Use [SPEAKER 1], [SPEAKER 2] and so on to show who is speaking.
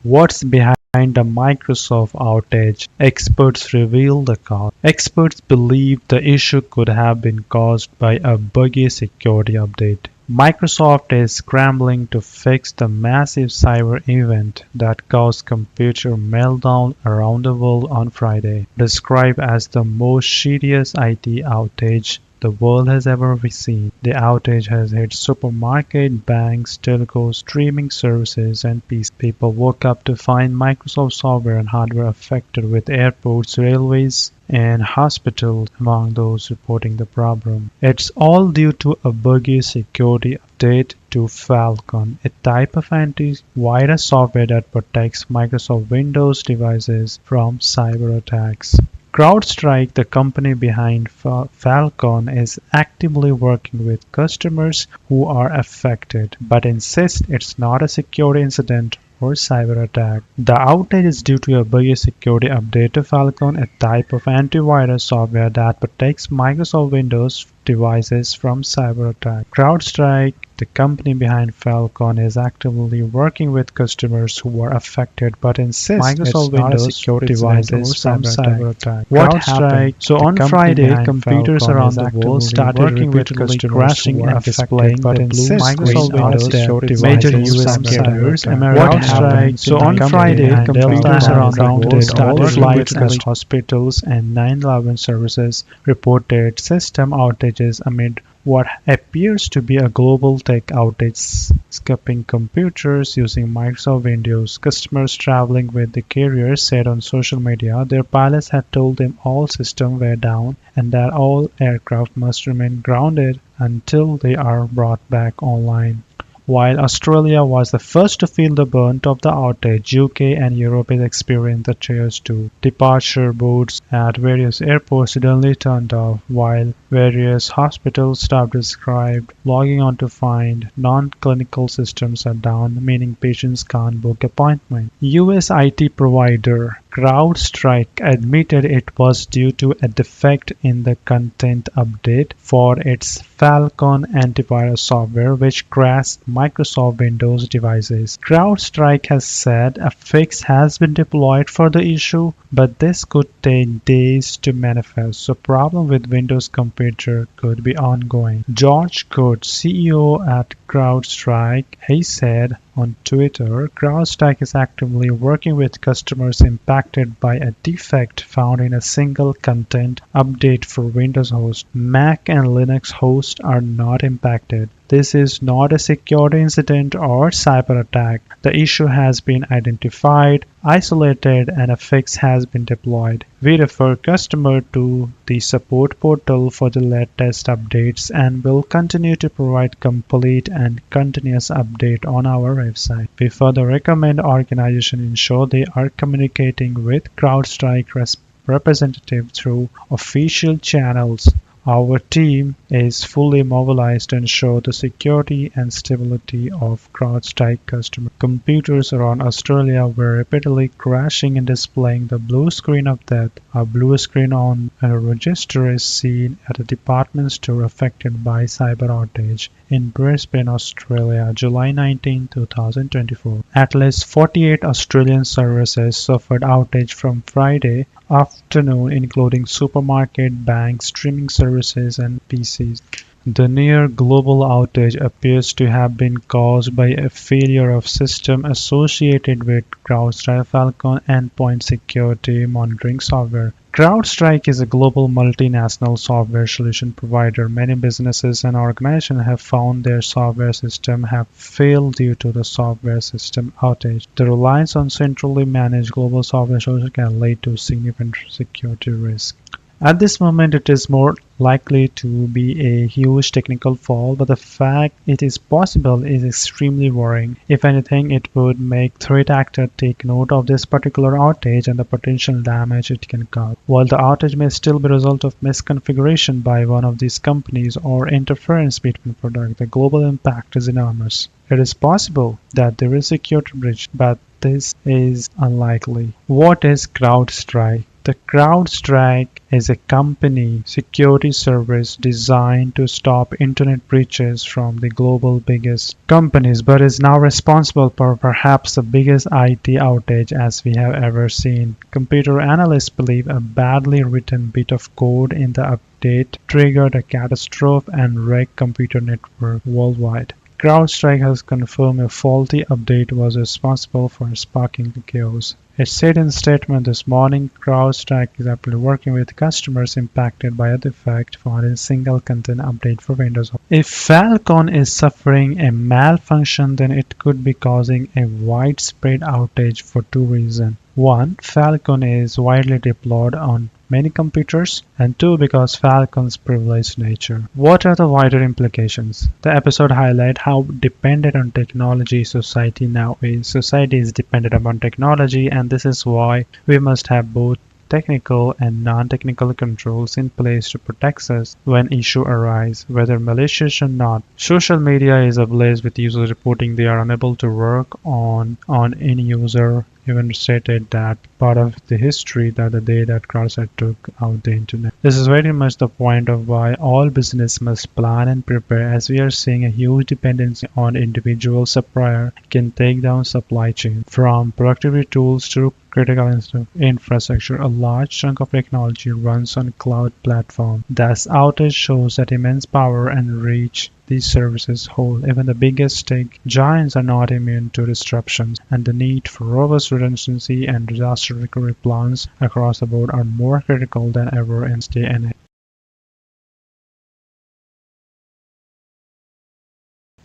[SPEAKER 1] What's behind the Microsoft outage? Experts reveal the cause. Experts believe the issue could have been caused by a buggy security update. Microsoft is scrambling to fix the massive cyber event that caused computer meltdown around the world on Friday, described as the most serious IT outage the world has ever seen. The outage has hit supermarkets, banks, telcos, streaming services, and PC. People woke up to find Microsoft software and hardware affected, with airports, railways, and hospitals among those reporting the problem. It's all due to a buggy security update to Falcon, a type of antivirus software that protects Microsoft Windows devices from cyber attacks. Crowdstrike, the company behind Falcon, is actively working with customers who are affected, but insists it's not a security incident or cyber attack. The outage is due to a buggy security update to Falcon, a type of antivirus software that protects Microsoft Windows devices from cyber attack. Crowdstrike, the company behind Falcon, is actively working with customers who are affected but insists Microsoft Windows security devices from cyber attack. What happened? So on Friday, computers around the world started working with customers crashing and displaying but insists Microsoft Windows devices major US carriers. What happened? So on Friday, computers around the world started flights and hospitals and 9/11 services reported system outages amid what appears to be a global tech outage, skipping computers using Microsoft Windows. Customers traveling with the carrier said on social media their pilots had told them all systems were down and that all aircraft must remain grounded until they are brought back online. While Australia was the first to feel the brunt of the outage, UK and Europe experienced the tears too. Departure boards at various airports suddenly turned off, while various hospital staff described logging on to find non-clinical systems are down, meaning patients can't book appointments. US IT provider Crowdstrike admitted it was due to a defect in the content update for its Falcon antivirus software, which crashed Microsoft Windows devices. Crowdstrike has said a fix has been deployed for the issue, but this could take days to manifest, so problem with Windows computer could be ongoing. George Good, CEO at Crowdstrike, he said on Twitter, Crowdstrike is actively working with customers impacted by a defect found in a single content update for Windows host. Mac and Linux hosts are not impacted. This is not a security incident or cyber attack. The issue has been identified, isolated, and a fix has been deployed. We refer customers to the support portal for the latest updates and will continue to provide complete and continuous update on our website. We further recommend organizations ensure they are communicating with CrowdStrike representatives through official channels. Our team is fully mobilized to ensure the security and stability of CrowdStrike customer computers around Australia were repeatedly crashing and displaying the blue screen of death. A blue screen on a register is seen at a department store affected by cyber outage in Brisbane, Australia, July 19, 2024. At least 48 Australian services suffered outage from Friday afternoon, including supermarket, banks, streaming services, and PCs. The near global outage appears to have been caused by a failure of system associated with CrowdStrike Falcon endpoint security monitoring software. CrowdStrike is a global multinational software solution provider. Many businesses and organizations have found their software system have failed due to the software system outage. The reliance on centrally managed global software solutions can lead to significant security risk. At this moment, it is more likely to be a huge technical fault, but the fact it is possible is extremely worrying. If anything, it would make threat actors take note of this particular outage and the potential damage it can cause. While the outage may still be a result of misconfiguration by one of these companies or interference between products, the global impact is enormous. It is possible that there is a security breach, but this is unlikely. What is CrowdStrike? The Crowdstrike is a company security service designed to stop internet breaches from the global biggest companies, but is now responsible for perhaps the biggest IT outage as we have ever seen. Computer analysts believe a badly written bit of code in the update triggered a catastrophe and wrecked computer network worldwide. CrowdStrike has confirmed a faulty update was responsible for sparking the chaos. It said in a statement this morning, CrowdStrike is actively working with customers impacted by a defect found in a single content update for Windows. If Falcon is suffering a malfunction, then it could be causing a widespread outage for two reasons. One, Falcon is widely deployed on many computers, and two, because Falcon's privileged nature. What are the wider implications? The episode highlights how dependent on technology society now is. Society is dependent upon technology, and this is why we must have both technical and non-technical controls in place to protect us when issues arise, whether malicious or not. Social media is ablaze with users reporting they are unable to work on any user even stated that part of the history that the day that Crowdstrike took out the internet. This is very much the point of why all business must plan and prepare, as we are seeing a huge dependency on individual supplier can take down supply chain from productivity tools to critical infrastructure. A large chunk of technology runs on cloud platform. This outage shows that immense power and reach these services hold. Even the biggest tech giants are not immune to disruptions, and the need for robust redundancy and disaster recovery plans across the board are more critical than ever in this day and age.